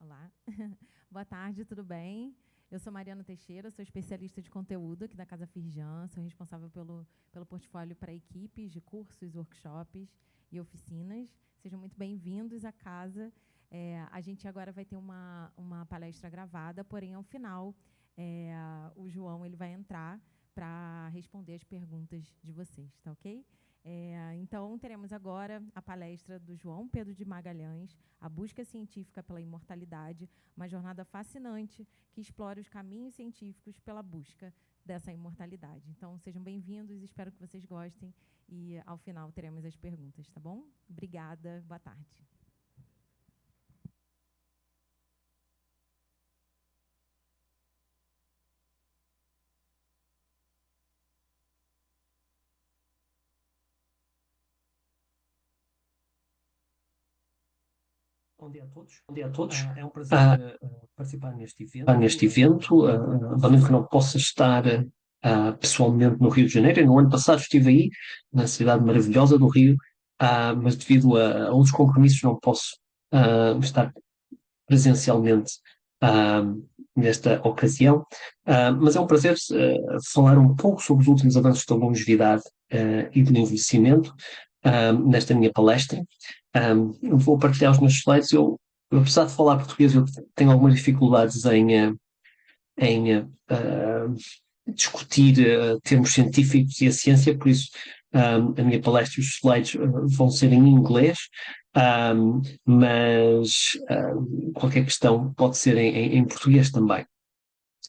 Olá, boa tarde, tudo bem? Eu sou Mariana Teixeira, sou especialista de conteúdo aqui da Casa Firjan, sou responsável pelo portfólio para equipes de cursos, workshops e oficinas. Sejam muito bem-vindos à casa. A gente agora vai ter uma palestra gravada, porém, ao final, o João ele vai entrar para responder as perguntas de vocês, tá ok? Então, teremos agora a palestra do João Pedro de Magalhães, a busca científica pela imortalidade, uma jornada fascinante que explora os caminhos científicos pela busca dessa imortalidade. Então, sejam bem-vindos, espero que vocês gostem e, ao final, teremos as perguntas, tá bom? Obrigada, boa tarde. Bom dia a todos. Bom dia a todos. É um prazer participar neste evento. Lamento que não possa estar pessoalmente no Rio de Janeiro. No ano passado estive aí, na cidade maravilhosa do Rio, mas devido a outros compromissos não posso estar presencialmente ah, nesta ocasião. Mas é um prazer falar um pouco sobre os últimos avanços da longevidade e do envelhecimento nesta minha palestra. Eu vou partilhar os meus slides. Apesar de falar português, eu tenho algumas dificuldades em discutir termos científicos e a ciência, por isso a minha palestra e os slides vão ser em inglês, mas qualquer questão pode ser em português também.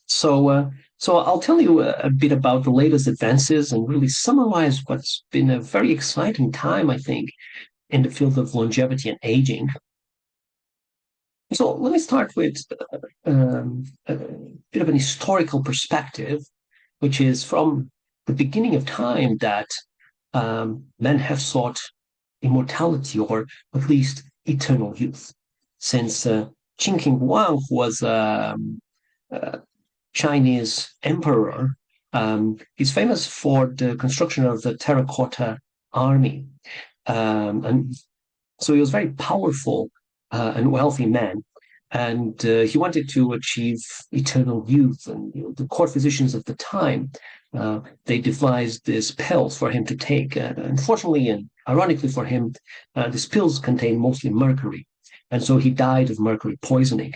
So I'll tell you a bit about the latest advances and really summarize what's been a very exciting time, I think, in the field of longevity and aging. So let me start with a bit of an historical perspective, which is from the beginning of time that men have sought immortality, or at least eternal youth. Since Qin Shi Huang was a Chinese emperor, he's famous for the construction of the terracotta army. And so he was a very powerful and wealthy man. And he wanted to achieve eternal youth. And the court physicians of the time, they devised these pills for him to take. Unfortunately and ironically for him, these pills contain mostly mercury. And so he died of mercury poisoning.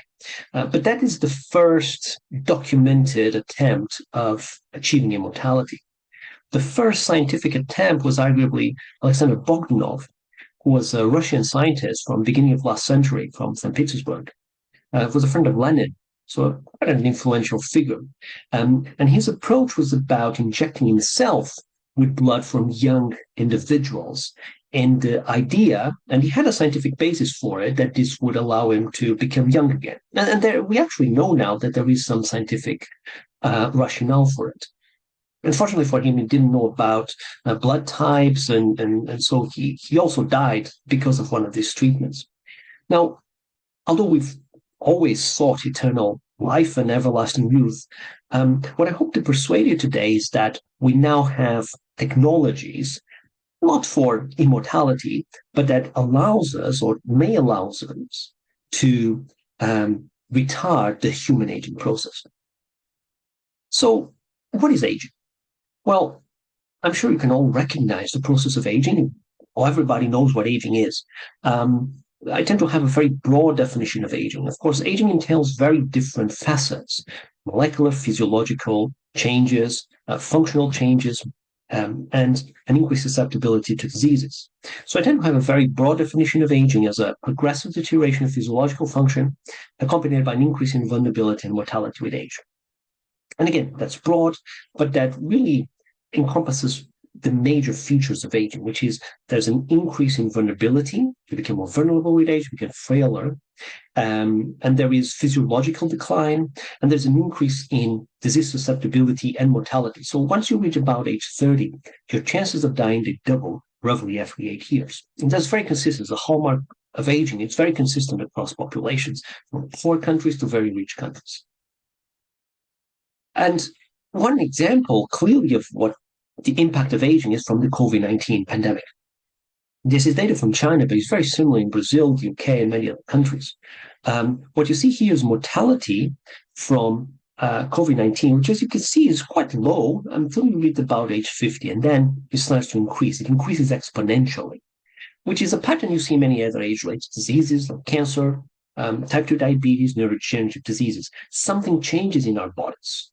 But that is the first documented attempt of achieving immortality. The first scientific attempt was arguably Alexander Bogdanov, who was a Russian scientist from the beginning of last century from St. Petersburg. Was a friend of Lenin, so quite an influential figure. And his approach was about injecting himself with blood from young individuals. And the idea, and he had a scientific basis for it, that this would allow him to become young again. And we actually know now that there is some scientific rationale for it. Unfortunately for him, he didn't know about blood types, and so he also died because of one of these treatments. Now, although we've always sought eternal life and everlasting youth, what I hope to persuade you today is that we now have technologies, not for immortality, but that allows us, or may allow us, to retard the human aging process. So, what is aging? Well, I'm sure you can all recognize the process of aging. Everybody knows what aging is. I tend to have a very broad definition of aging. Of course, aging entails very different facets: molecular, physiological changes, functional changes, and an increased susceptibility to diseases. So I tend to have a very broad definition of aging as a progressive deterioration of physiological function, accompanied by an increase in vulnerability and mortality with age. And again, that's broad, but that really encompasses the major features of aging, which is there's an increase in vulnerability. You become more vulnerable with age, you get frailer, and there is physiological decline, and there's an increase in disease susceptibility and mortality. So once you reach about age 30, your chances of dying, they double roughly every 8 years. And that's very consistent. It's a hallmark of aging. It's very consistent across populations, from poor countries to very rich countries. And one example clearly of what the impact of aging is from the COVID-19 pandemic. This is data from China, but it's very similar in Brazil, the UK, and many other countries. What you see here is mortality from COVID-19, which, as you can see, is quite low until you reach about age 50, and then it starts to increase. It increases exponentially, which is a pattern you see in many other age-related diseases like cancer, type 2 diabetes, neurodegenerative diseases. Something changes in our bodies.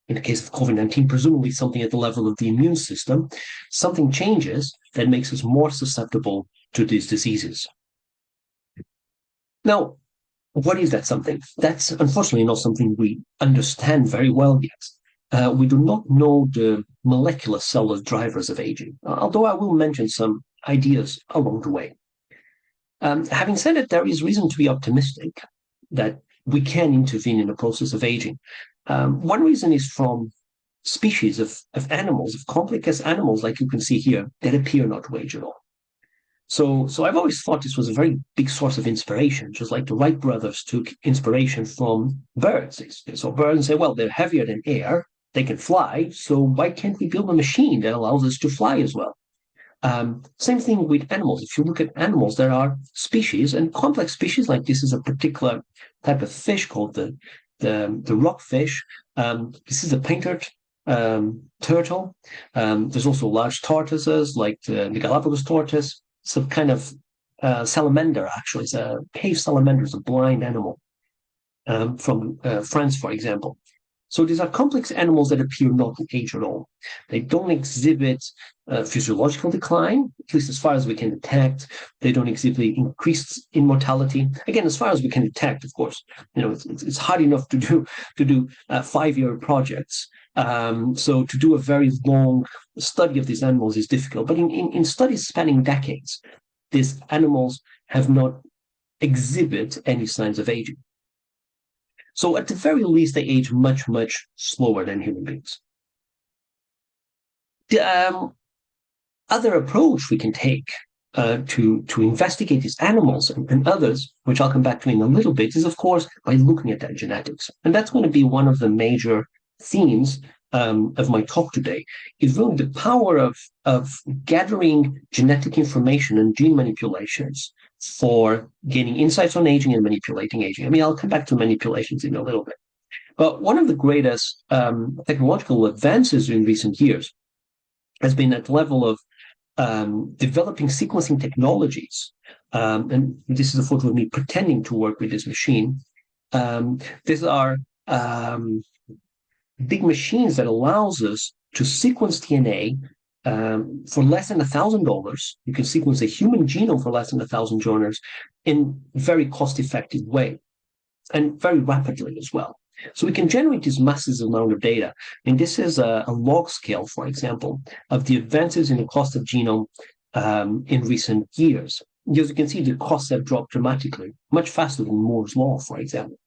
In the case of COVID-19, presumably something at the level of the immune system, something changes that makes us more susceptible to these diseases. Now, what is that something? That's unfortunately not something we understand very well yet. We do not know the molecular cellular drivers of aging, although I will mention some ideas along the way. Having said it, there is reason to be optimistic that we can intervene in the process of aging. One reason is from species of animals, of complex animals, like you can see here, that appear not to age at all. So I've always thought this was a very big source of inspiration, just like the Wright brothers took inspiration from birds. They saw birds and say, well, they're heavier than air, they can fly, so why can't we build a machine that allows us to fly as well? Same thing with animals. If you look at animals, there are species, and complex species, like this is a particular type of fish called the rockfish. This is a painted turtle. There's also large tortoises, like the Galapagos tortoise. It's a kind of salamander, actually. It's a cave salamander. It's a blind animal from France, for example. So these are complex animals that appear not to age at all. They don't exhibit physiological decline, at least as far as we can detect. They don't exhibit increased immortality. Again, as far as we can detect, of course, it's hard enough to do 5-year projects. So to do a very long study of these animals is difficult. But in studies spanning decades, these animals have not exhibit any signs of aging. So at the very least, they age much, much slower than human beings. The other approach we can take to investigate these animals and others, which I'll come back to in a little bit, is, of course, by looking at their genetics. And that's going to be one of the major themes of my talk today, is really the power of gathering genetic information and gene manipulations for gaining insights on aging and manipulating aging. I mean, I'll come back to manipulations in a little bit. But one of the greatest technological advances in recent years has been at the level of developing sequencing technologies. And this is a photo of me pretending to work with this machine. These are big machines that allows us to sequence DNA for less than $1,000. You can sequence a human genome for less than $1,000 in a very cost-effective way and very rapidly as well. So we can generate this massive amount of data. And this is a log scale, for example, of the advances in the cost of genome in recent years. As you can see, the costs have dropped dramatically, much faster than Moore's law, for example.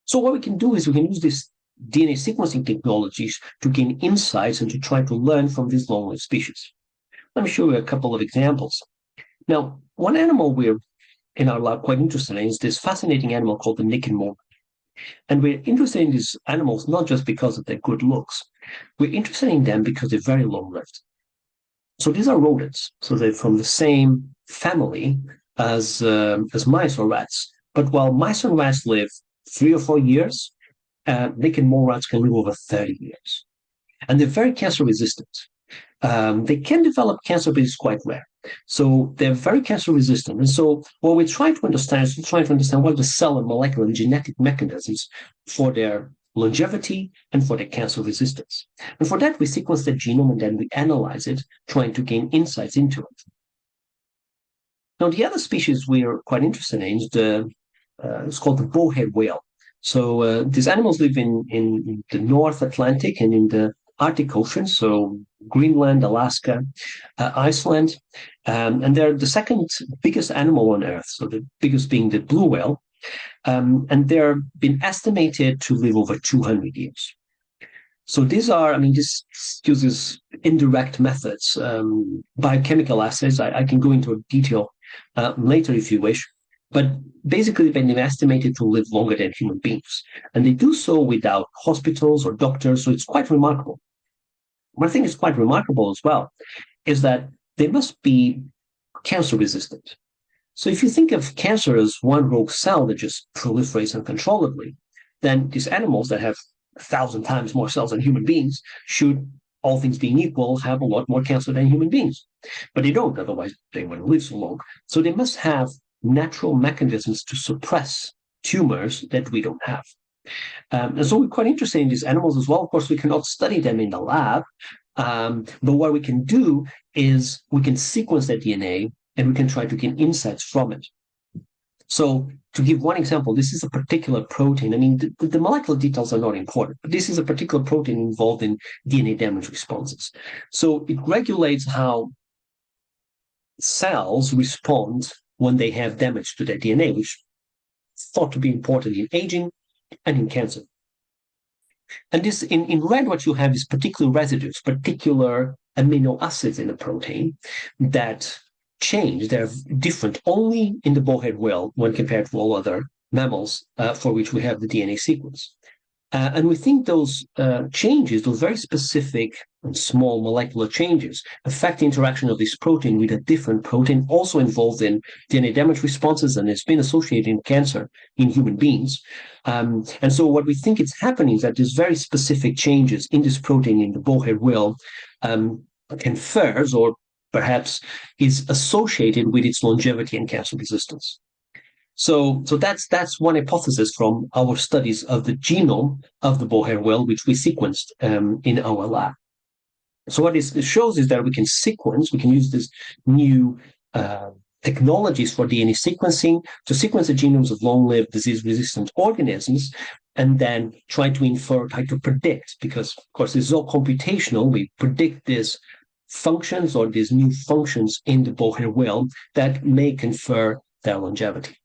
So what we can do is we can use this DNA sequencing technologies to gain insights and to try to learn from these long-lived species. Let me show you a couple of examples. Now, one animal we're in our lab quite interested in is this fascinating animal called the naked mole. And we're interested in these animals not just because of their good looks. We're interested in them because they're very long-lived. So these are rodents. So they're from the same family as mice or rats. But while mice and rats live 3 or 4 years, naked mole rats can live over 30 years. And they're very cancer resistant. They can develop cancer, but it's quite rare. So they're very cancer resistant. And so what we're trying to understand is what are the cell and molecular and genetic mechanisms for their longevity and for their cancer resistance. And for that, we sequence their genome and then we analyze it, trying to gain insights into it. Now, the other species we're quite interested in is it's called the bowhead whale. So these animals live in the North Atlantic and in the Arctic Ocean, so Greenland, Alaska, Iceland, and they're the second biggest animal on Earth, so the biggest being the blue whale, and they're been estimated to live over 200 years. So these are, this uses indirect methods, biochemical assays. I can go into detail later if you wish. But basically, they've been estimated to live longer than human beings. And they do so without hospitals or doctors, so it's quite remarkable. One thing that's quite remarkable as well is that they must be cancer resistant. So if you think of cancer as one rogue cell that just proliferates uncontrollably, then these animals that have 1,000 times more cells than human beings should, all things being equal, have a lot more cancer than human beings. But they don't, otherwise they wouldn't live so long. So they must have natural mechanisms to suppress tumors that we don't have. And so we're quite interested in these animals as well. Of course, we cannot study them in the lab, but what we can do is we can sequence their DNA and we can try to gain insights from it. So to give one example, this is a particular protein. I mean, the molecular details are not important, but this is a particular protein involved in DNA damage responses. So it regulates how cells respond when they have damage to their DNA, which is thought to be important in aging and in cancer. And this, in red, what you have is particular residues, particular amino acids in the protein that change. They're different only in the bowhead whale when compared to all other mammals for which we have the DNA sequence. And we think those changes, those very specific and small molecular changes, affect the interaction of this protein with a different protein also involved in DNA damage responses, and it's been associated in cancer in human beings. And so what we think is happening is that there's very specific changes in this protein in the bowhead whale confers or perhaps is associated with its longevity and cancer resistance. So that's one hypothesis from our studies of the genome of the bowhead whale, which we sequenced in our lab. So what it shows is that we can use this new technologies for DNA sequencing to sequence the genomes of long-lived disease-resistant organisms and then try to predict, because of course this is all computational, we predict these functions or these new functions in the bowhead whale that may confer their longevity.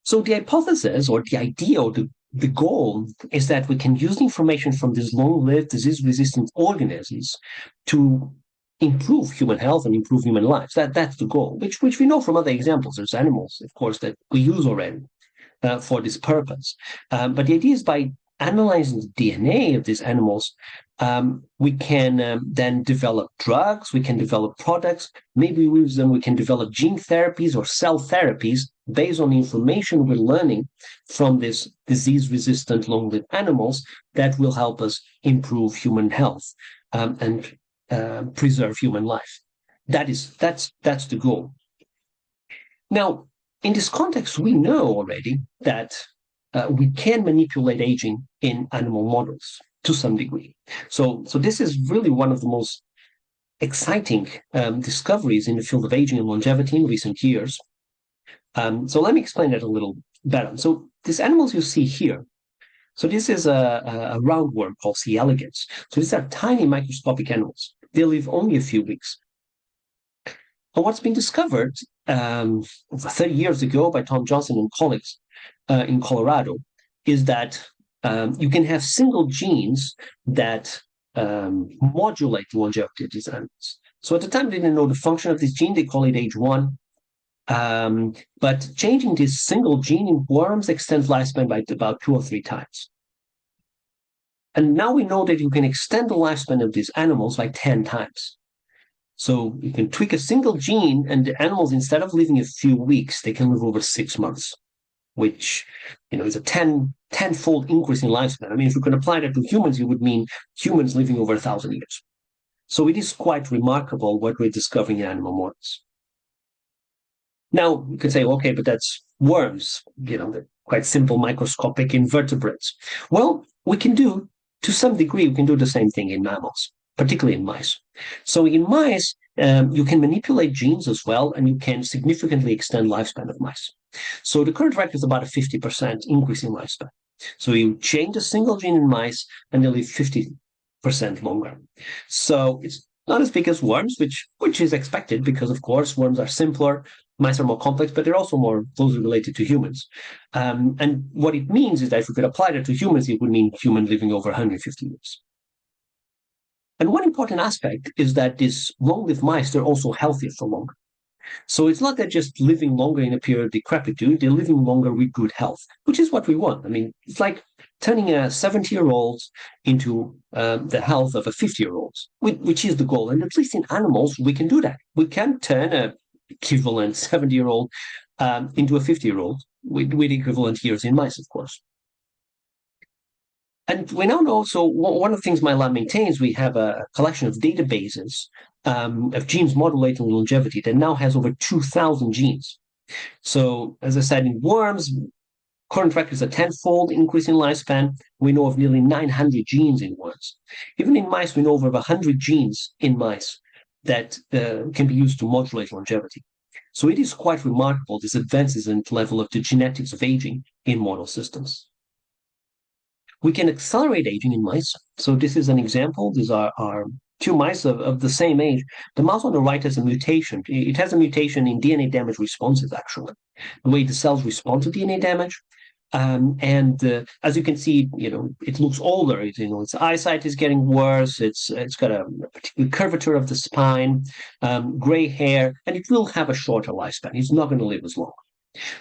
So the hypothesis or the idea or the goal is that we can use the information from these long-lived disease-resistant organisms to improve human health and improve human lives. That's the goal, which we know from other examples. There's animals, of course, that we use already for this purpose. But the idea is by analyzing the DNA of these animals, we can then develop drugs, we can develop products, maybe with them we can develop gene therapies or cell therapies based on the information we're learning from these disease-resistant long-lived animals that will help us improve human health and preserve human life. That's the goal. Now, in this context, we know already that we can manipulate aging in animal models to some degree. So this is really one of the most exciting discoveries in the field of aging and longevity in recent years. So let me explain that a little better. So these animals you see here, so this is a roundworm called C. elegans. So these are tiny microscopic animals. They live only a few weeks. And what's been discovered 30 years ago by Tom Johnson and colleagues in Colorado is that you can have single genes that modulate the longevity of these animals. So at the time, they didn't know the function of this gene. They call it age one. But changing this single gene in worms extends lifespan by about 2 or 3 times. And now we know that you can extend the lifespan of these animals by 10 times. So you can tweak a single gene, and the animals, instead of living a few weeks, they can live over 6 months, which is a tenfold increase in lifespan. I mean, if we could apply that to humans, it would mean humans living over 1,000 years. So it is quite remarkable what we're discovering in animal models. Now, you could say, okay, but that's worms, they're quite simple microscopic invertebrates. Well, to some degree, we can do the same thing in mammals, particularly in mice. So in mice, you can manipulate genes as well, and you can significantly extend lifespan of mice. So the current record is about a 50% increase in lifespan. So you change a single gene in mice, and they live 50% longer. So it's not as big as worms, which is expected because, of course, worms are simpler, mice are more complex, but they're also more closely related to humans. And what it means is that if we could apply that to humans, it would mean human living over 150 years. And one important aspect is that these long-lived mice, they're also healthier for longer. So it's not that just living longer in a period of decrepitude, they're living longer with good health, which is what we want. I mean, it's like turning a 70-year-old into the health of a 50-year-old, which is the goal. And at least in animals, we can do that. We can turn a equivalent 70-year-old into a 50-year-old with equivalent years in mice, of course. And we now know, so one of the things my lab maintains, we have a collection of databases of genes modulating longevity that now has over 2,000 genes. So, as I said, in worms, current record is a tenfold increase in lifespan. We know of nearly 900 genes in worms. Even in mice, we know over 100 genes in mice that can be used to modulate longevity. So it is quite remarkable, these advances in the level of the genetics of aging in model systems. We can accelerate aging in mice. So this is an example. These are two mice of the same age. The mouse on the right has a mutation. It has a mutation in DNA damage responses, actually. The way the cells respond to DNA damage. As you can see, it looks older. Its eyesight is getting worse. It's got a particular curvature of the spine, gray hair, and it will have a shorter lifespan. It's not going to live as long.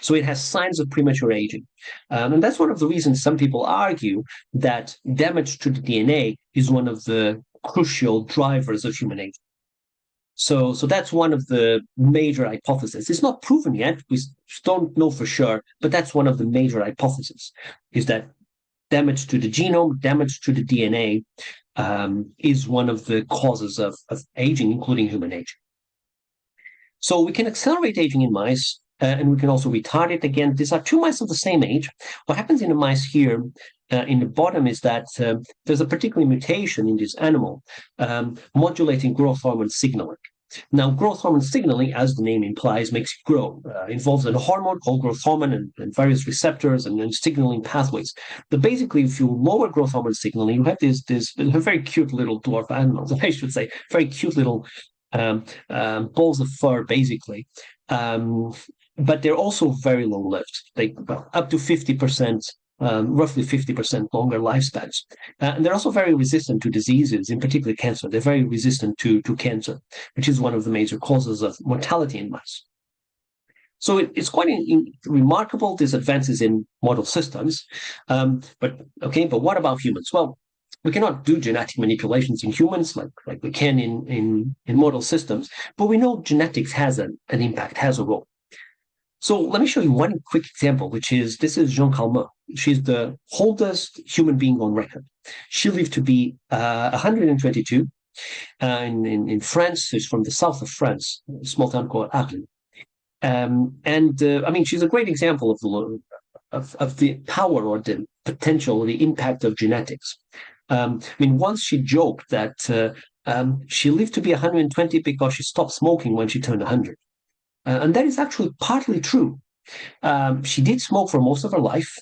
So it has signs of premature aging. And that's one of the reasons some people argue that damage to the DNA is one of the crucial drivers of human aging. So that's one of the major hypotheses. It's not proven yet. We don't know for sure, but that's one of the major hypotheses, is that damage to the genome, damage to the DNA is one of the causes of aging, including human aging. So we can accelerate aging in mice. And we can also retard it again. These are two mice of the same age. What happens in the mice here in the bottom is that there's a particular mutation in this animal modulating growth hormone signaling. Now, growth hormone signaling, as the name implies, makes you grow. Involves a hormone called growth hormone and various receptors and signaling pathways. But basically, if you lower growth hormone signaling, you have this very cute little dwarf animals, I should say, very cute little balls of fur, basically. But they're also very long-lived. Up to 50%, roughly 50% longer lifespans. And they're also very resistant to diseases, in particular cancer. They're very resistant to cancer, which is one of the major causes of mortality in mice. So it's quite remarkable, these advances in model systems. But what about humans? Well, we cannot do genetic manipulations in humans like we can in model systems, but we know genetics has an impact, has a role. So let me show you one quick example, this is Jean Calment. She's the oldest human being on record. She lived to be 122 in France. She's from the south of France, a small town called Arles. She's a great example of the power or the potential, the impact of genetics. Once she joked that she lived to be 120 because she stopped smoking when she turned 100. And that is actually partly true. She did smoke for most of her life.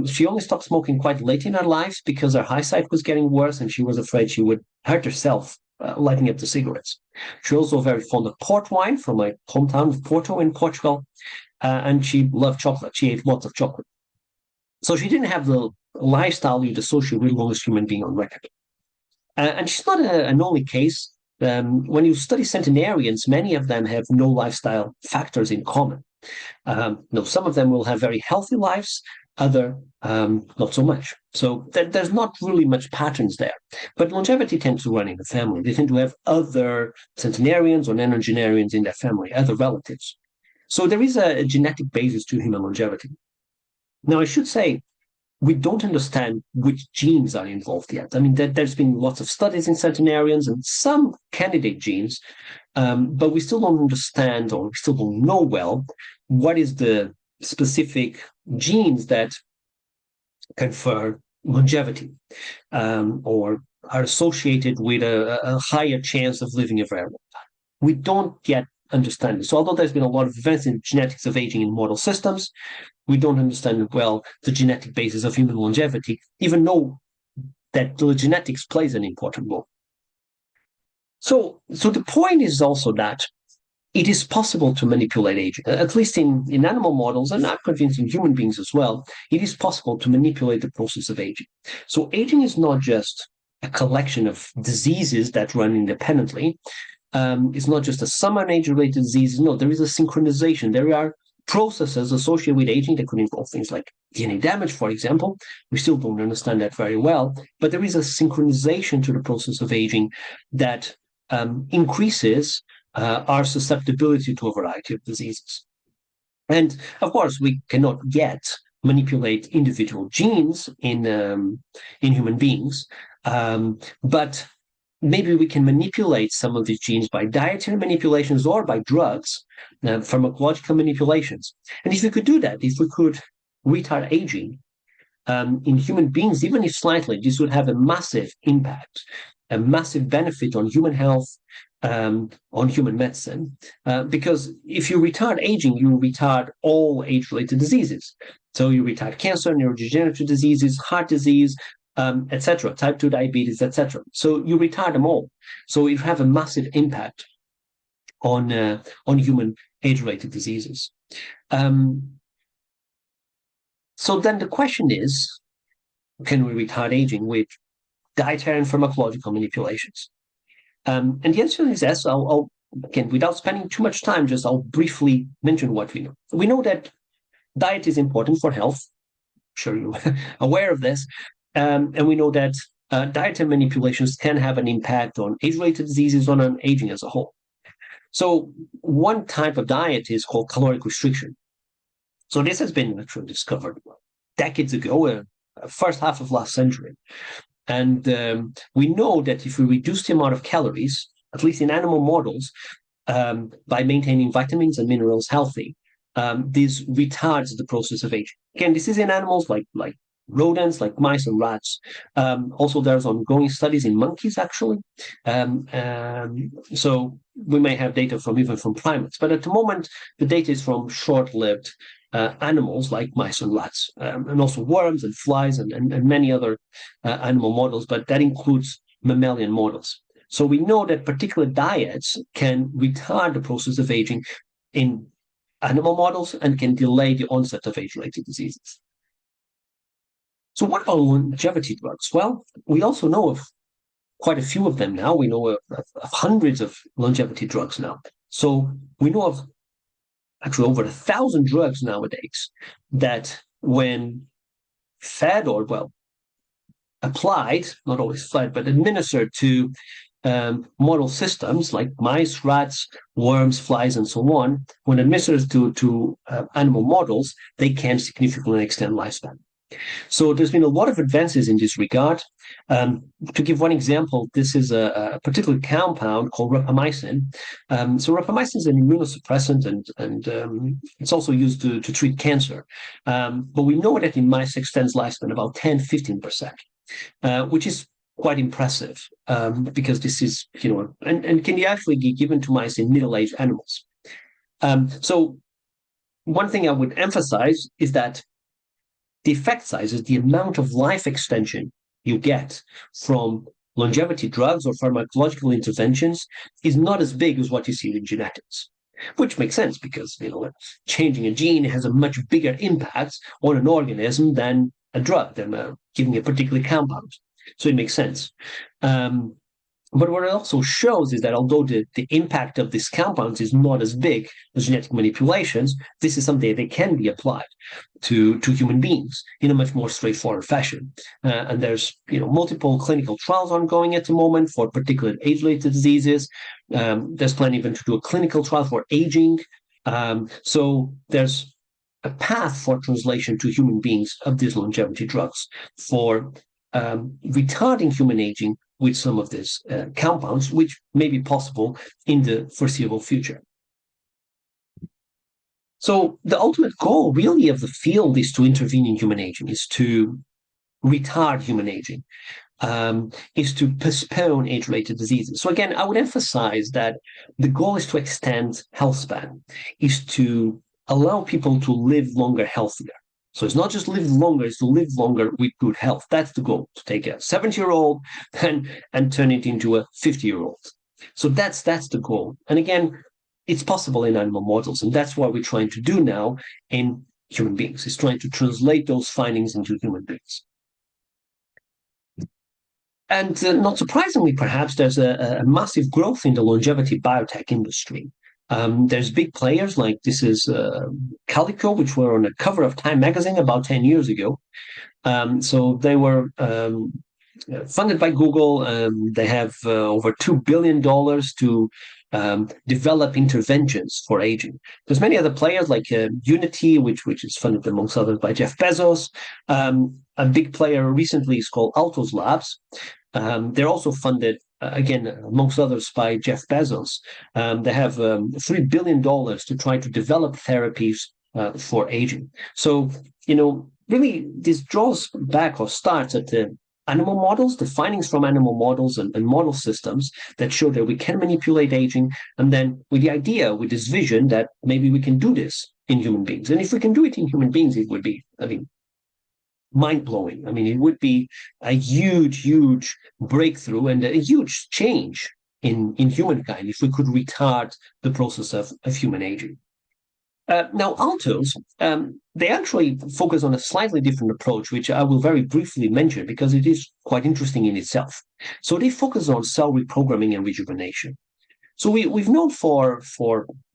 She only stopped smoking quite late in her life because her eyesight was getting worse and she was afraid she would hurt herself lighting up the cigarettes. She was also very fond of port wine from my hometown of Porto in Portugal. And she loved chocolate. She ate lots of chocolate. So she didn't have the lifestyle you'd associate with the longest human being on record. And she's not an only case. When you study centenarians, many of them have no lifestyle factors in common. Some of them will have very healthy lives, other not so much. So there's not really much patterns there. But longevity tends to run in the family. They tend to have other centenarians or nonagenarians in their family, other relatives. So there is a genetic basis to human longevity. Now, I should say, we don't understand which genes are involved yet. There's been lots of studies in centenarians and some candidate genes, but we still don't understand, or we still don't know well, what is the specific genes that confer longevity or are associated with a higher chance of living a very long time. We don't yet understand it. So although there's been a lot of advances in genetics of aging in model systems, we don't understand well the genetic basis of human longevity, even though that the genetics plays an important role. So the point is also that it is possible to manipulate aging, at least in animal models, and I'm convinced in human beings as well. It is possible to manipulate the process of aging. So aging is not just a collection of diseases that run independently. It's not just a sum of age-related diseases. No, there is a synchronization. There are processes associated with aging that could involve things like DNA damage, for example. We still don't understand that very well, but there is a synchronization to the process of aging that increases our susceptibility to a variety of diseases. And of course, we cannot yet manipulate individual genes in human beings, but maybe we can manipulate some of these genes by dietary manipulations or by drugs, pharmacological manipulations. And if we could do that, if we could retard aging in human beings, even if slightly, this would have a massive impact, a massive benefit on human health, on human medicine. Because if you retard aging, you retard all age-related diseases. So you retard cancer, neurodegenerative diseases, heart disease, etc., type 2 diabetes, etc. So you retard them all. So you have a massive impact on human age-related diseases. So then the question is, can we retard aging with dietary and pharmacological manipulations? And the answer is yes. I'll again, without spending too much time, I'll briefly mention what we know. We know that diet is important for health. I'm sure you're aware of this. And we know that dietary manipulations can have an impact on age-related diseases, on aging as a whole. So one type of diet is called caloric restriction. So this has been actually discovered decades ago, first half of last century. And we know that if we reduce the amount of calories, at least in animal models, by maintaining vitamins and minerals healthy, this retards the process of aging. Again, this is in animals like rodents, like mice and rats. Also, there's ongoing studies in monkeys, actually. So we may have data even from primates. But at the moment, the data is from short-lived animals like mice and rats, and also worms and flies and many other animal models, but that includes mammalian models. So we know that particular diets can retard the process of aging in animal models and can delay the onset of age-related diseases. So what about longevity drugs? Well, we also know of quite a few of them now. We know of hundreds of longevity drugs now. So we know of actually over 1,000 drugs nowadays that when fed or, well, applied, not always fed, but administered to model systems like mice, rats, worms, flies, and so on, when administered to animal models, they can significantly extend lifespan. So there's been a lot of advances in this regard. To give one example, this is a particular compound called rapamycin. So rapamycin is an immunosuppressant, and it's also used to treat cancer. But we know that in mice extends lifespan about 10-15%, which is quite impressive, because this is, and can actually be given to mice in middle-aged animals. So one thing I would emphasize is that the effect sizes, the amount of life extension you get from longevity drugs or pharmacological interventions, is not as big as what you see in genetics, which makes sense because changing a gene has a much bigger impact on an organism than a drug, than giving a particular compound. So it makes sense. But what it also shows is that although the impact of these compounds is not as big as genetic manipulations, this is something that can be applied to human beings in a much more straightforward fashion. And there's multiple clinical trials ongoing at the moment for particular age-related diseases. There's planning even to do a clinical trial for aging. So there's a path for translation to human beings of these longevity drugs for retarding human aging with some of these compounds, which may be possible in the foreseeable future. So the ultimate goal really of the field is to intervene in human aging, is to retard human aging, is to postpone age-related diseases. So again, I would emphasize that the goal is to extend health span, is to allow people to live longer, healthier. So it's not just live longer, it's to live longer with good health. That's the goal, to take a 70-year-old and turn it into a 50-year-old. So that's the goal. And again, it's possible in animal models, and that's what we're trying to do now in human beings, is trying to translate those findings into human beings. And not surprisingly, perhaps, there's a massive growth in the longevity biotech industry. There's big players like this is Calico, which were on the cover of Time magazine about 10 years ago. So they were funded by Google. They have over $2 billion to develop interventions for aging. There's many other players like Unity, which is funded amongst others by Jeff Bezos. A big player recently is called Altos Labs. They're also funded, again, amongst others, by Jeff Bezos. They have $3 billion to try to develop therapies for aging. So, really, this draws back or starts at the animal models, the findings from animal models and model systems that show that we can manipulate aging, and then with the idea, with this vision that maybe we can do this in human beings. And if we can do it in human beings, it would be, mind-blowing. It would be a huge, huge breakthrough and a huge change in humankind if we could retard the process of human aging. Now, Altos, they actually focus on a slightly different approach, which I will very briefly mention because it is quite interesting in itself. So they focus on cell reprogramming and rejuvenation. So we've known for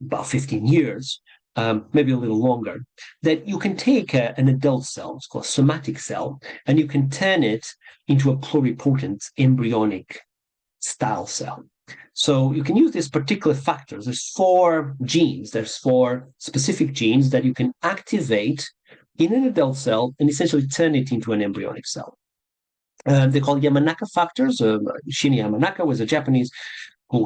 about 15 years, maybe a little longer, that you can take an adult cell, it's called a somatic cell, and you can turn it into a pluripotent embryonic style cell. So you can use these particular factors. There's 4 genes. There's 4 specific genes that you can activate in an adult cell and essentially turn it into an embryonic cell. They're called Yamanaka factors. Shinya Yamanaka was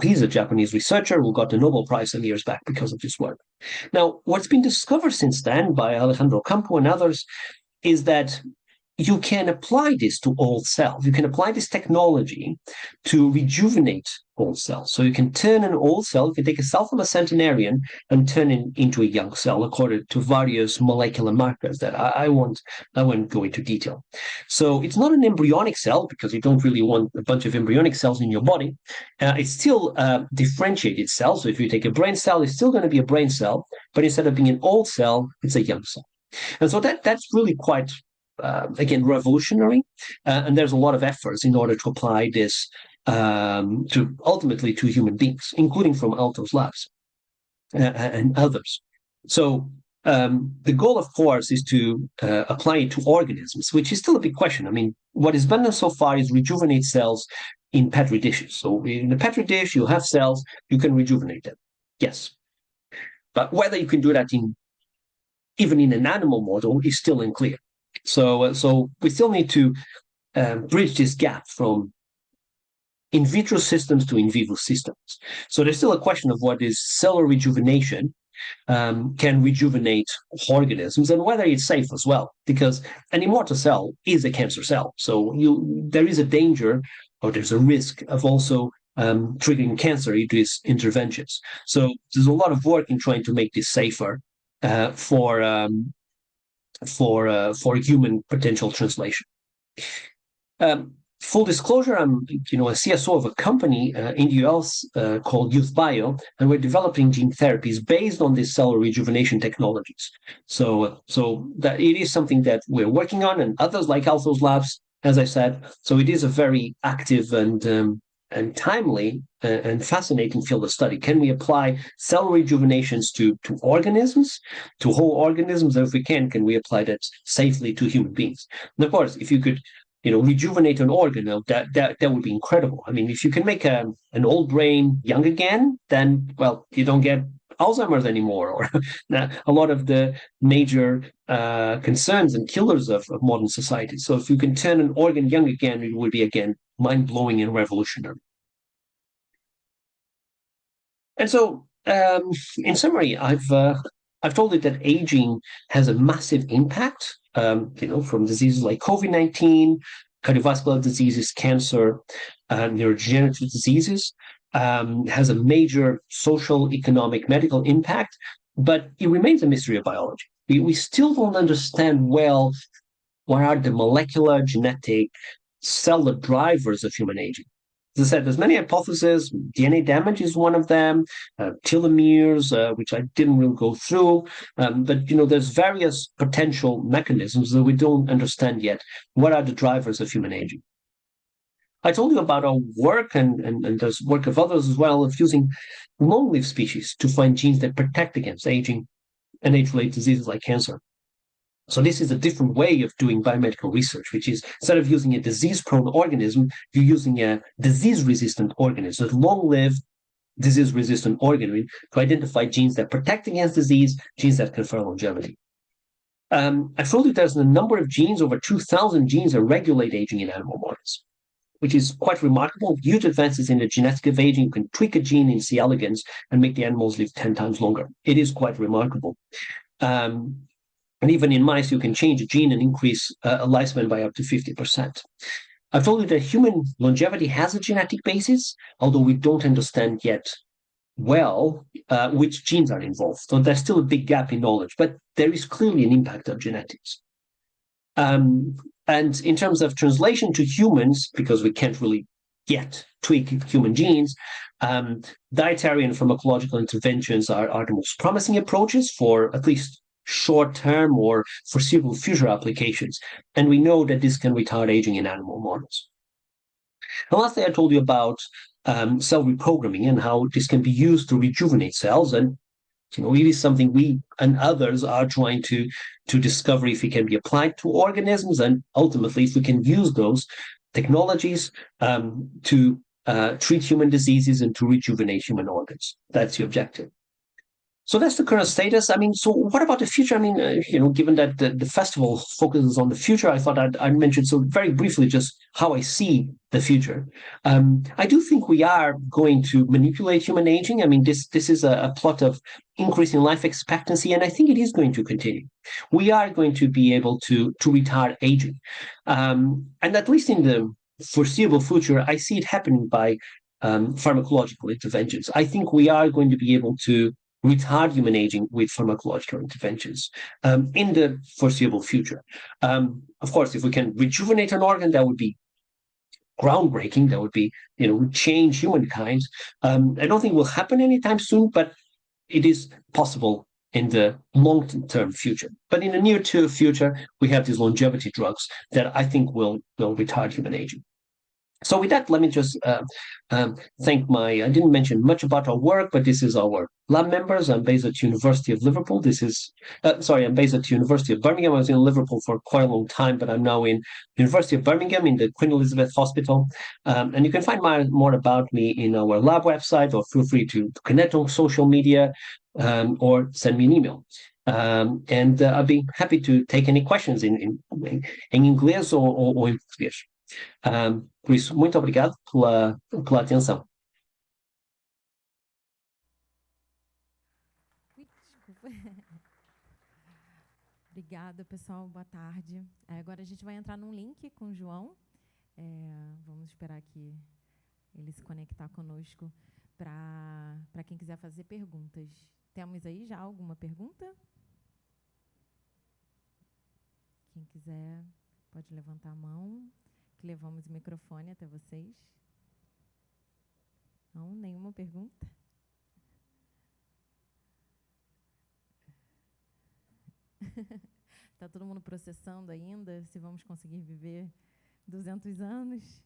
he's a Japanese researcher who got the Nobel Prize some years back because of this work. Now, what's been discovered since then by Alejandro Campo and others is that you can apply this to old cells. You can apply this technology to rejuvenate old cells. So you can turn an old cell, you can take a cell from a centenarian and turn it into a young cell according to various molecular markers that I won't go into detail. So it's not an embryonic cell because you don't really want a bunch of embryonic cells in your body. It's still a differentiated cell. So if you take a brain cell, it's still going to be a brain cell, but instead of being an old cell, it's a young cell. And so that's really quite again, revolutionary, and there's a lot of efforts in order to apply this to ultimately to human beings, including from Altos Labs and others. So the goal, of course, is to apply it to organisms, which is still a big question. What is done so far is rejuvenate cells in Petri dishes. So in a Petri dish, you have cells, you can rejuvenate them. Yes. But whether you can do that even in an animal model is still unclear. So we still need to bridge this gap from in vitro systems to in vivo systems. So there's still a question of what is cellular rejuvenation can rejuvenate organisms and whether it's safe as well, because an immortal cell is a cancer cell. So there is a danger or there's a risk of also triggering cancer in these interventions. So there's a lot of work in trying to make this safer for human potential translation. Full disclosure, I'm a CSO of a company in the US called Youth Bio, and we're developing gene therapies based on these cellular rejuvenation technologies. So that it is something that we're working on, and others like Altos Labs, as I said. So it is a very active and timely and fascinating field of study. Can we apply cell rejuvenations to organisms, to whole organisms? And if we can we apply that safely to human beings? And of course, if you could, rejuvenate an organ, that would be incredible. If you can make an old brain young again, then, well, you don't get Alzheimer's anymore, or a lot of the major concerns and killers of modern society. So if you can turn an organ young again, it would be, again, mind-blowing and revolutionary. And so, in summary, I've told you that aging has a massive impact, from diseases like COVID-19, cardiovascular diseases, cancer, neurodegenerative diseases, has a major social, economic, medical impact, but it remains a mystery of biology. We still don't understand well what are the molecular, genetic, cellular drivers of human aging. As I said, there's many hypotheses. DNA damage is one of them, telomeres, which I didn't really go through. But, there's various potential mechanisms that we don't understand yet. What are the drivers of human aging? I told you about our work, and there's work of others as well, of using long-lived species to find genes that protect against aging. and age-related diseases like cancer. So this is a different way of doing biomedical research, which is instead of using a disease-prone organism, you're using a disease-resistant organism, a long-lived disease-resistant organism to identify genes that protect against disease, genes that confer longevity. I told you there's a number of genes, over 2,000 genes that regulate aging in animal models, which is quite remarkable. Huge advances in the genetic of aging. You can tweak a gene in C. elegans and make the animals live 10 times longer. It is quite remarkable. And even in mice, you can change a gene and increase a lifespan by up to 50%. I've told you that human longevity has a genetic basis, although we don't understand yet well which genes are involved. So there's still a big gap in knowledge, but there is clearly an impact of genetics. And in terms of translation to humans, because we can't really yet tweak human genes, dietary and pharmacological interventions are the most promising approaches for at least short-term or foreseeable future applications. And we know that this can retard aging in animal models. And lastly, I told you about cell reprogramming and how this can be used to rejuvenate cells. And it is something we and others are trying to discover if it can be applied to organisms, and ultimately if we can use those technologies to treat human diseases and to rejuvenate human organs. That's the objective. So that's the current status. So what about the future? Given that the festival focuses on the future, I thought I'd mention so very briefly just how I see the future. I do think we are going to manipulate human aging. This is a plot of increasing life expectancy, and I think it is going to continue. We are going to be able to retard aging. And at least in the foreseeable future, I see it happening by pharmacological interventions. I think we are going to be able to retard human aging with pharmacological interventions in the foreseeable future. Of course, if we can rejuvenate an organ, that would be groundbreaking. That would be, change humankind. I don't think it will happen anytime soon, but it is possible in the long-term future. But in the near-term future, we have these longevity drugs that I think will retard human aging. So with that, let me just thank I didn't mention much about our work, but this is our lab members. I'm based at University of Liverpool. I'm based at University of Birmingham. I was in Liverpool for quite a long time, but I'm now in University of Birmingham in the Queen Elizabeth Hospital. And you can find more about me in our lab website, or feel free to connect on social media or send me an email. And I'll be happy to take any questions in inglês ou em português. Por isso, muito obrigado pela atenção. Desculpa. Obrigada, pessoal. Boa tarde. Agora a gente vai entrar num link com o João. Vamos esperar que ele se conectar conosco para quem quiser fazer perguntas. Temos aí já alguma pergunta? Quem quiser pode levantar a mão, que levamos o microfone até vocês. Não, nenhuma pergunta? Está todo mundo processando ainda se vamos conseguir viver 200 anos?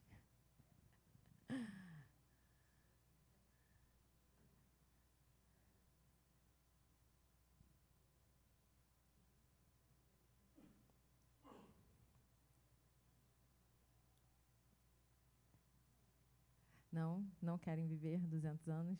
Não querem viver 200 anos?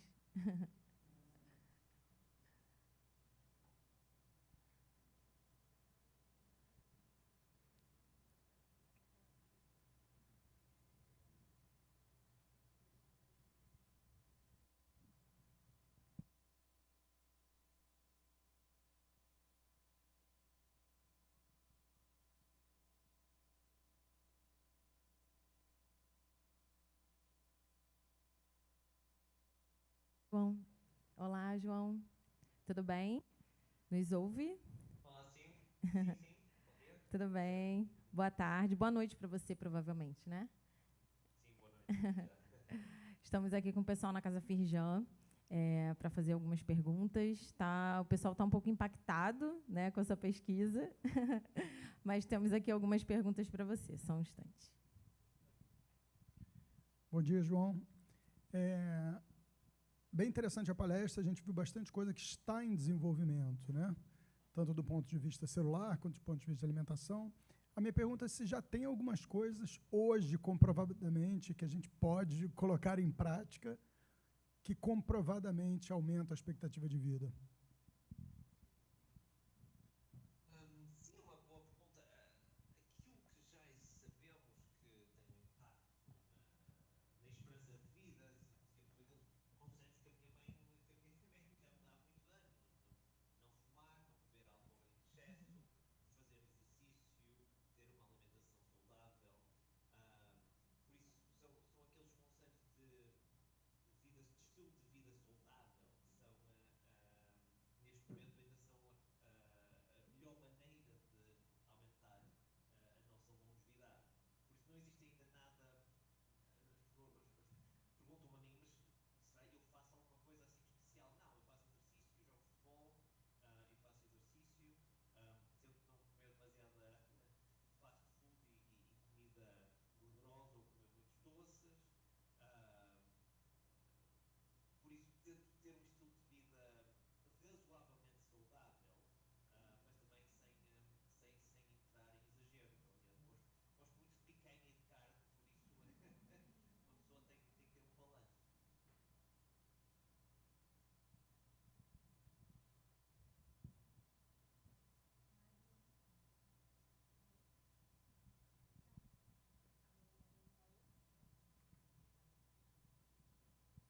João. Olá, João. Tudo bem? Nos ouve? Olá, sim. Sim. Bom dia. Tudo bem. Boa tarde. Boa noite para você, provavelmente, né? Sim, boa noite. Estamos aqui com o pessoal na Casa Firjan para fazer algumas perguntas. O pessoal está um pouco impactado, né, com essa pesquisa, mas temos aqui algumas perguntas para você. Só um instante. Bom dia, João. Bem interessante a palestra, a gente viu bastante coisa que está em desenvolvimento, né? tanto do ponto de vista celular quanto do ponto de vista de alimentação. A minha pergunta é se já tem algumas coisas hoje, comprovadamente, que a gente pode colocar em prática que comprovadamente aumenta a expectativa de vida. Sim, é uma boa pergunta. Aquilo que já sabemos que tem um impacto na esperança de vida, digamos, aqueles conselhos que a minha mãe já me dá há muitos anos. Não fumar, não beber álcool em excesso, fazer exercício, ter uma alimentação saudável. Por isso, são aqueles conselhos de estilo de vida saudável que são, neste momento, ainda são a melhor maneira de aumentar a nossa longevidade. Por isso não existe ainda nada. As pessoas perguntam-me a mim, mas será que eu faço alguma coisa assim especial? Não, eu faço exercício, jogo futebol, e faço exercício, tento não comer demasiada fast food e comida gordurosa ou comer muitos doces. Por isso tento ter um estilo de vida razoavelmente saudável, mas também sem entrar em exageros. Aliás, gosto muito de picanha e de carne, por isso uma pessoa tem que ter um balanço.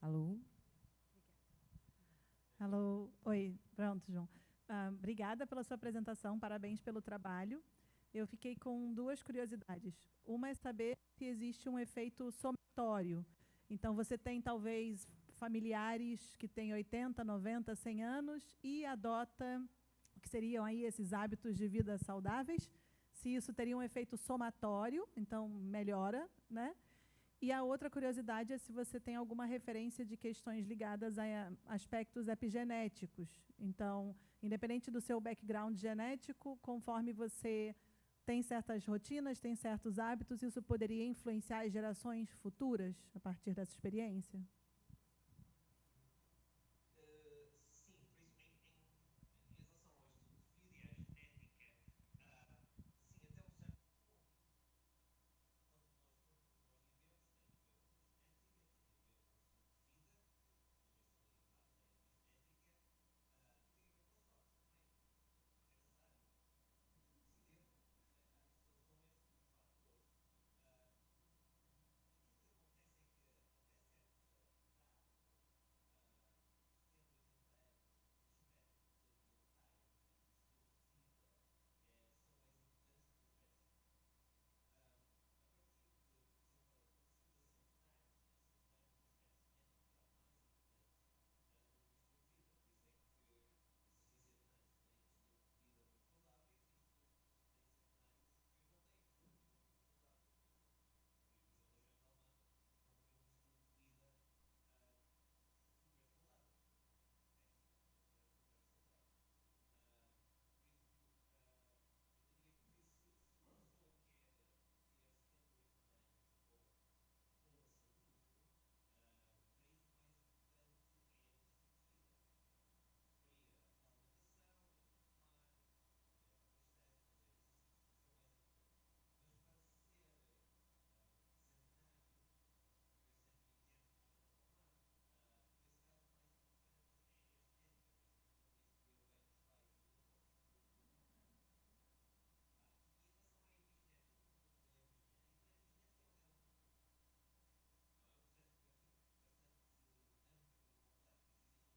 Alô? Alô, oi, pronto, João. Obrigada pela sua apresentação, parabéns pelo trabalho. Eu fiquei com duas curiosidades. Uma é saber se existe um efeito somatório. Então, você tem talvez familiares que têm 80, 90, 100 anos e adota o que seriam aí esses hábitos de vida saudáveis. Se isso teria um efeito somatório, então melhora, né? E a outra curiosidade é se você tem alguma referência de questões ligadas a aspectos epigenéticos. Então, independente do seu background genético, conforme você tem certas rotinas, tem certos hábitos, isso poderia influenciar as gerações futuras a partir dessa experiência? Sim, por isso, em relação ao estilo de vida e à genética, sim, até um certo ponto, quando nós vivemos, tem a ver com a genética, tem a ver com o estilo de vida, que por sua vez também impacta a epigenética, e tem a ver com a sorte também, de ter azar, muito acidente. São esses os fatores. Aquilo que acontece é que até certa idade, 70, 80 anos, os aspectos ambientais, ou seja, o estilo de vida, são mais importantes que os aspectos genéticos. A partir de, por exemplo, para a segunda centenários, quinto centenário, os aspectos genéticos já mais importantes do que o estilo de vida. Por isso é que existem centenários que têm estilo de vida muito saudáveis e tem centenários que não têm um estilo de vida muito saudável. Por exemplo, a gente alemã não tinha um estilo de vida super saudável. Era super saudável. Por isso, eu diria que se uma pessoa quer ter 70 ou 80 anos com boa saúde, para isso o mais importante é o estilo de vida. Preferir a alimentação, não fumar, não beber álcool em excesso, fazer exercício. Isso é o mais importante. Mas para ser centenário, viver 120 anos como a gente alemã, nesse caso o mais importante é a genética, o mais importante é escolher bem os pais e os avós. E em relação à epigenética, perguntou sobre a epigenética. A epigenética é um processo bastante amplo e complexo. Por isso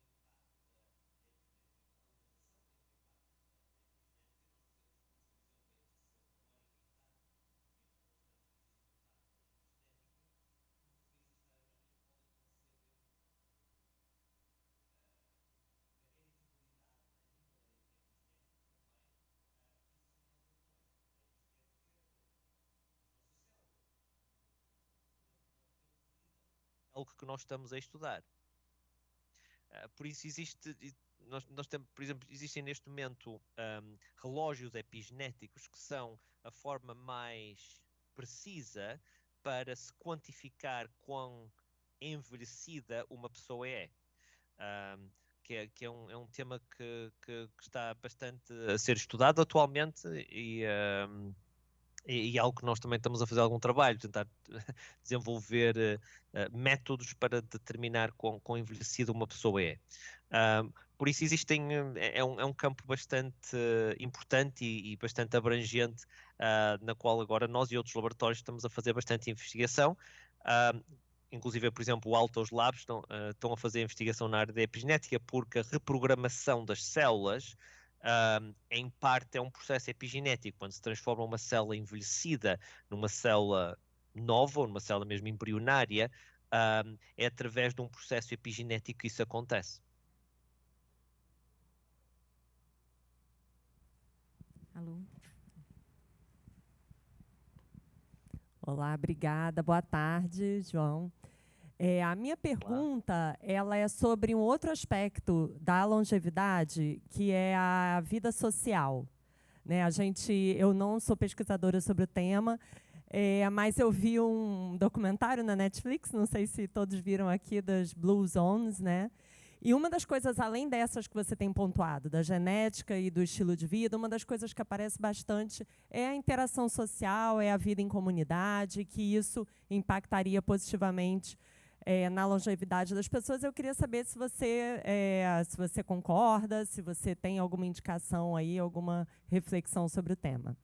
existe um impacto da epigenética na alimentação, tem um impacto na epigenética. Nós fazemos estudos, por exemplo, em exercício memórica e idade, em que demonstramos que existe um impacto na epigenética. Como referi, existem, às vezes pode acontecer mesmo uma hereditabilidade a nível epigenético também, porque existem alterações na epigenética nas nossas células, durante o nosso tempo de vida. Algo que nós estamos a estudar. Por isso nós temos, por exemplo, existem neste momento relógios epigenéticos que são a forma mais precisa para se quantificar quão envelhecida uma pessoa é. é um tema que está bastante a ser estudado atualmente e algo que nós também estamos a fazer algum trabalho, tentar desenvolver métodos para determinar quão envelhecida uma pessoa é. Por isso é um campo bastante importante e bastante abrangente, na qual agora nós e outros laboratórios estamos a fazer bastante investigação. Inclusive, por exemplo, o Altos Labs estão a fazer investigação na área da epigenética, porque a reprogramação das células, em parte, é um processo epigenético. Quando se transforma uma célula envelhecida numa célula nova, ou numa célula mesmo embrionária, é através de um processo epigenético que isso acontece. Alô? Olá, obrigada. Boa tarde, João. A minha pergunta, ela é sobre um outro aspecto da longevidade, que é a vida social. Né? Eu não sou pesquisadora sobre o tema, mas eu vi um documentário na Netflix, não sei se todos viram aqui, das Blue Zones, né? E uma das coisas, além dessas que você tem pontuado, da genética e do estilo de vida, uma das coisas que aparece bastante é a interação social, é a vida em comunidade, que isso impactaria positivamente na longevidade das pessoas. Eu queria saber se você concorda, se você tem alguma indicação aí, alguma reflexão sobre o tema.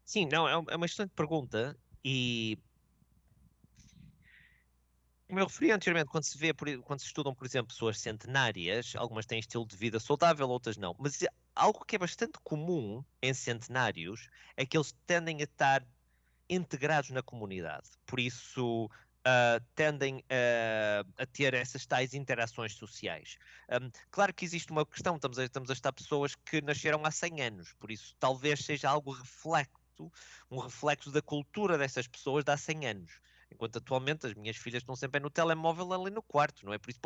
Sim, não, é uma excelente pergunta e como eu referi anteriormente, quando se estudam, por exemplo, pessoas centenárias, algumas têm estilo de vida saudável, outras não. Mas algo que é bastante comum em centenários é que eles tendem a estar integrados na comunidade. Por isso, tendem a ter essas tais interações sociais. Claro que existe uma questão, estamos a estar pessoas que nasceram há 100 anos, por isso talvez seja um reflexo da cultura dessas pessoas de há 100 anos. Enquanto atualmente as minhas filhas estão sempre no telemóvel ali no quarto, não é? Por isso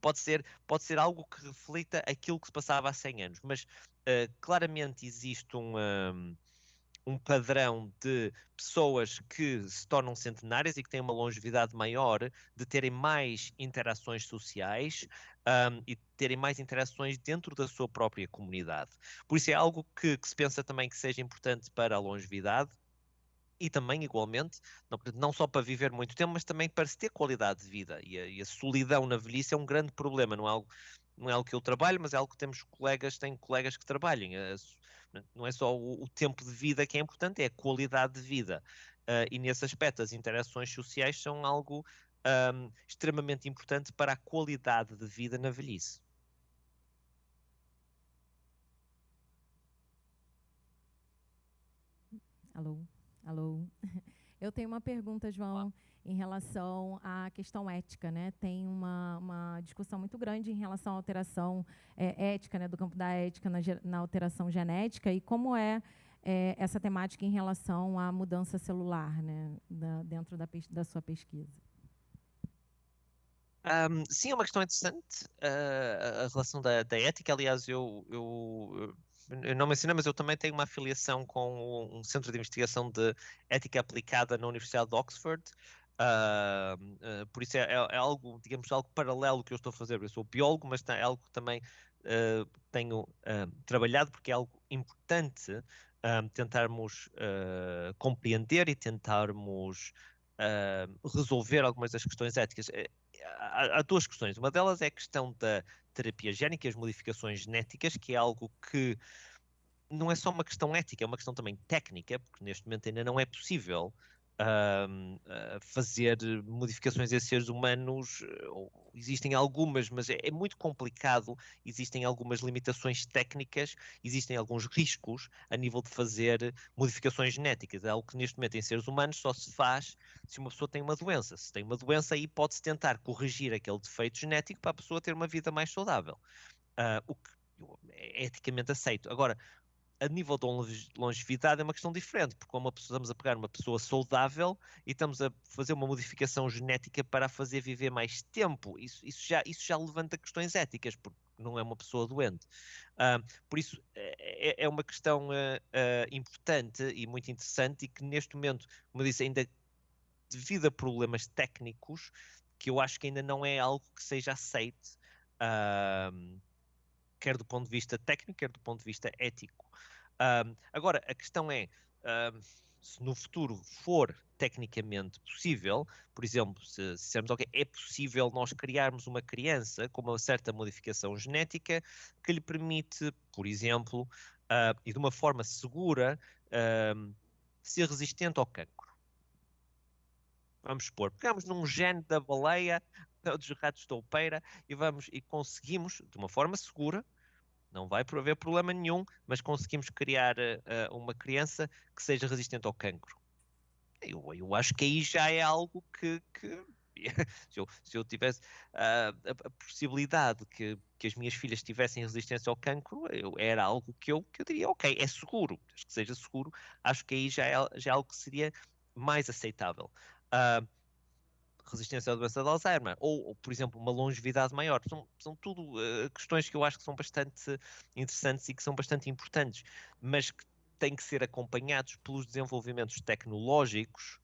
pode ser algo que reflita aquilo que se passava há 100 anos. Mas claramente existe um padrão de pessoas que se tornam centenárias e que têm uma longevidade maior, de terem mais interações sociais e terem mais interações dentro da sua própria comunidade. Por isso é algo que se pensa também que seja importante para a longevidade. E também, igualmente, não só para viver muito tempo, mas também para se ter qualidade de vida. E a solidão na velhice é um grande problema. Não é algo que eu trabalho, mas é algo que tenho colegas que trabalhem. Não é só o tempo de vida que é importante, é a qualidade de vida. E nesse aspecto, as interações sociais são algo extremamente importante para a qualidade de vida na velhice. Alô? Alô? Eu tenho uma pergunta, João, em relação à questão ética, né? Tem uma discussão muito grande em relação à alteração ética, né, do campo da ética na alteração genética, e como essa temática em relação à mudança celular, né, dentro da sua pesquisa. Sim, é uma questão interessante, a relação da ética. Aliás, eu não mencionei, mas eu também tenho uma afiliação com um centro de investigação de ética aplicada na Universidade de Oxford. Por isso é algo, digamos, algo paralelo que eu estou a fazer. Eu sou biólogo, mas é algo que também tenho trabalhado, porque é algo importante tentarmos compreender e tentarmos resolver algumas das questões éticas. Há duas questões. Uma delas é a questão da terapia génica e as modificações genéticas, que é algo que não é só uma questão ética, é uma questão também técnica, porque neste momento ainda não é possível fazer modificações em seres humanos. Existem algumas, mas é muito complicado. Existem algumas limitações técnicas, existem alguns riscos a nível de fazer modificações genéticas. É algo que neste momento em seres humanos só se faz se uma pessoa tem uma doença. Se tem uma doença, aí pode-se tentar corrigir aquele defeito genético para a pessoa ter uma vida mais saudável. O que é eticamente aceito. Agora, a nível de longevidade é uma questão diferente, porque estamos a pegar uma pessoa saudável e estamos a fazer uma modificação genética para a fazer viver mais tempo. Isso já levanta questões éticas, porque não é uma pessoa doente. Por isso é uma questão importante e muito interessante, e que neste momento, como eu disse, ainda devido a problemas técnicos, que eu acho que ainda não é algo que seja aceito quer do ponto de vista técnico, quer do ponto de vista ético. Agora, a questão é, se no futuro for tecnicamente possível, por exemplo, se dissermos, ok, é possível nós criarmos uma criança com uma certa modificação genética que lhe permite, por exemplo, e de uma forma segura, ser resistente ao cancro. Vamos supor, pegamos num gene da baleia ou dos ratos de toupeira e conseguimos, de uma forma segura, não vai haver problema nenhum, mas conseguimos criar uma criança que seja resistente ao cancro. Eu acho que aí já é algo que se eu tivesse a possibilidade que as minhas filhas tivessem resistência ao cancro, era algo que eu diria, ok, é seguro, desde que seja seguro, acho que aí já é algo que seria mais aceitável. Resistência à doença de Alzheimer, ou, por exemplo, uma longevidade maior. São tudo questões que eu acho que são bastante interessantes e que são bastante importantes, mas que têm que ser acompanhados pelos desenvolvimentos tecnológicos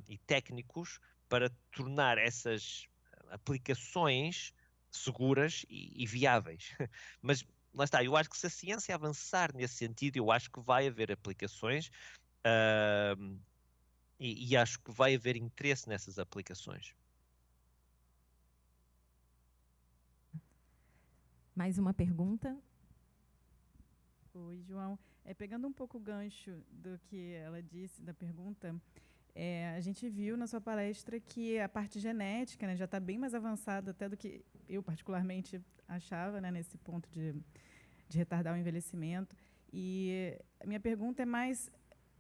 e técnicos para tornar essas aplicações seguras e viáveis. Mas lá está, eu acho que se a ciência avançar nesse sentido, eu acho que vai haver aplicações e acho que vai haver interesse nessas aplicações. Mais uma pergunta? Oi, João. Pegando um pouco o gancho do que ela disse, da pergunta, a gente viu na sua palestra que a parte genética, né, já está bem mais avançada até do que eu particularmente achava, né, nesse ponto de retardar o envelhecimento. E a minha pergunta é mais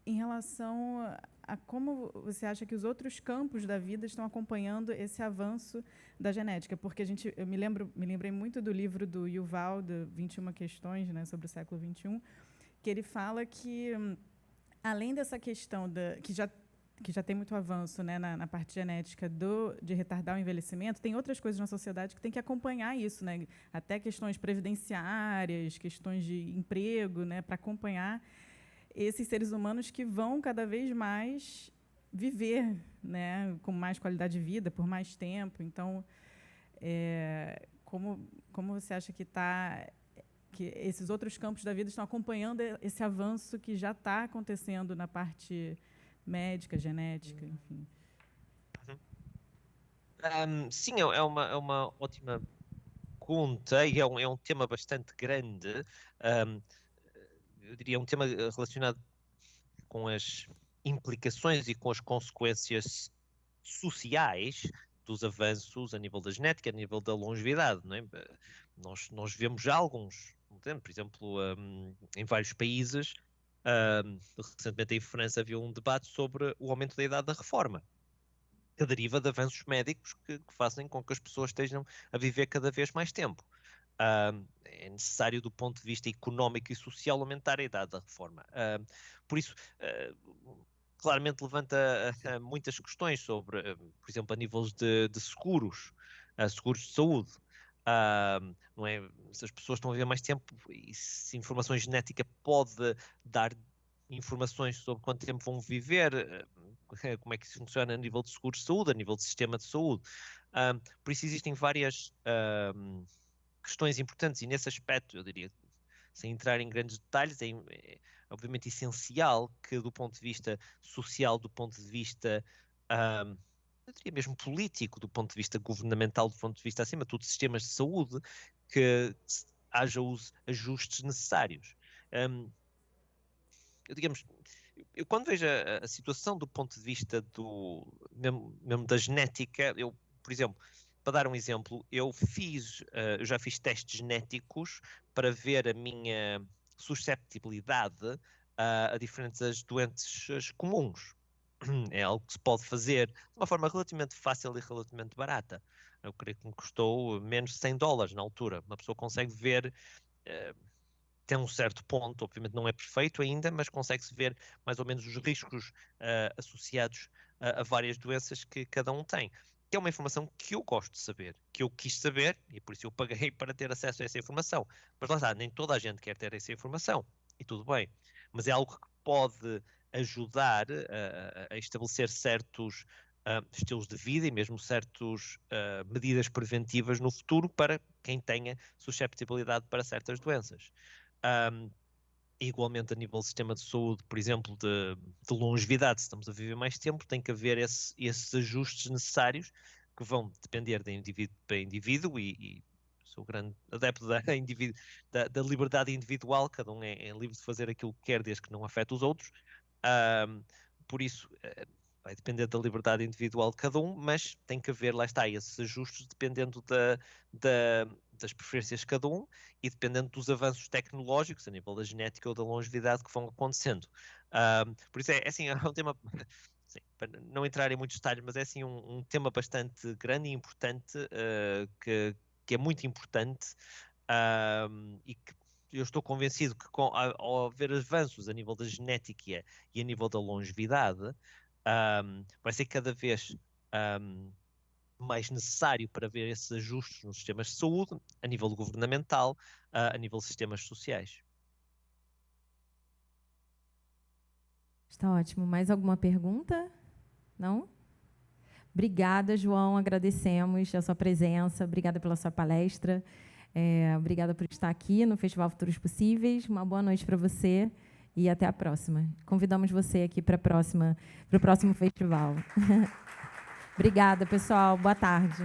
em relação a como você acha que os outros campos da vida estão acompanhando esse avanço da genética, porque eu me lembrei muito do livro do Yuval, de 21 questões, né, sobre o século XXI, que ele fala que, além dessa questão que já tem muito avanço, né, na parte genética de retardar o envelhecimento, tem outras coisas na sociedade que tem que acompanhar isso, né, até questões previdenciárias, questões de emprego, né, para acompanhar esses seres humanos que vão cada vez mais viver, né, com mais qualidade de vida, por mais tempo. Então, como você acha que esses outros campos da vida estão acompanhando esse avanço que já está acontecendo na parte médica, genética, enfim? Sim, é uma ótima pergunta e é um tema bastante grande. Eu diria um tema relacionado com as implicações e com as consequências sociais dos avanços a nível da genética, a nível da longevidade, não é? Nós vemos já alguns, por exemplo, em vários países, recentemente em França havia um debate sobre o aumento da idade da reforma, que deriva de avanços médicos que fazem com que as pessoas estejam a viver cada vez mais tempo. É necessário, do ponto de vista económico e social, aumentar a idade da reforma. Por isso, claramente levanta muitas questões sobre, por exemplo, a níveis de seguros, seguros de saúde. Não é? Se as pessoas estão a viver mais tempo, e se informação genética pode dar informações sobre quanto tempo vão viver, como é que isso funciona a nível de seguros de saúde, a nível de sistema de saúde. Por isso existem várias questões importantes e nesse aspecto, eu diria, sem entrar em grandes detalhes, é obviamente essencial que do ponto de vista social, do ponto de vista, eu diria mesmo político, do ponto de vista governamental, do ponto de vista, acima de tudo, de sistemas de saúde, que haja os ajustes necessários. Eu quando vejo a situação do ponto de vista mesmo da genética, por exemplo, para dar um exemplo, eu já fiz testes genéticos para ver a minha susceptibilidade a diferentes doenças comuns. É algo que se pode fazer de uma forma relativamente fácil e relativamente barata. Eu creio que me custou menos de $100 na altura. Uma pessoa consegue ver, tem um certo ponto, obviamente não é perfeito ainda, mas consegue-se ver mais ou menos os riscos associados a várias doenças que cada um tem. Que é uma informação que eu gosto de saber, que eu quis saber, e por isso eu paguei para ter acesso a essa informação. Mas lá está, nem toda a gente quer ter essa informação, e tudo bem. Mas é algo que pode ajudar a estabelecer certos estilos de vida e mesmo certas medidas preventivas no futuro para quem tenha susceptibilidade para certas doenças. Igualmente a nível do sistema de saúde, por exemplo, de longevidade, se estamos a viver mais tempo, tem que haver esses ajustes necessários que vão depender de indivíduo para indivíduo e sou grande adepto da liberdade individual, cada um é livre de fazer aquilo que quer desde que não afete os outros. Por isso, vai depender da liberdade individual de cada um, mas tem que haver, lá está, esses ajustes dependendo das preferências de cada um e dependendo dos avanços tecnológicos a nível da genética ou da longevidade que vão acontecendo. Por isso é assim, é um tema, sim, para não entrar em muitos detalhes, mas é assim um tema bastante grande e importante, que é muito importante, e que eu estou convencido que ao haver avanços a nível da genética e a nível da longevidade, vai ser cada vez mais necessário para ver esses ajustes nos sistemas de saúde, a nível governamental, a nível de sistemas sociais. Está ótimo. Mais alguma pergunta? Não? Obrigada, João. Agradecemos a sua presença. Obrigada pela sua palestra. Obrigada por estar aqui no Festival Futuros Possíveis. Uma boa noite para você e até a próxima. Convidamos você aqui para o próximo festival. Obrigada, pessoal. Boa tarde.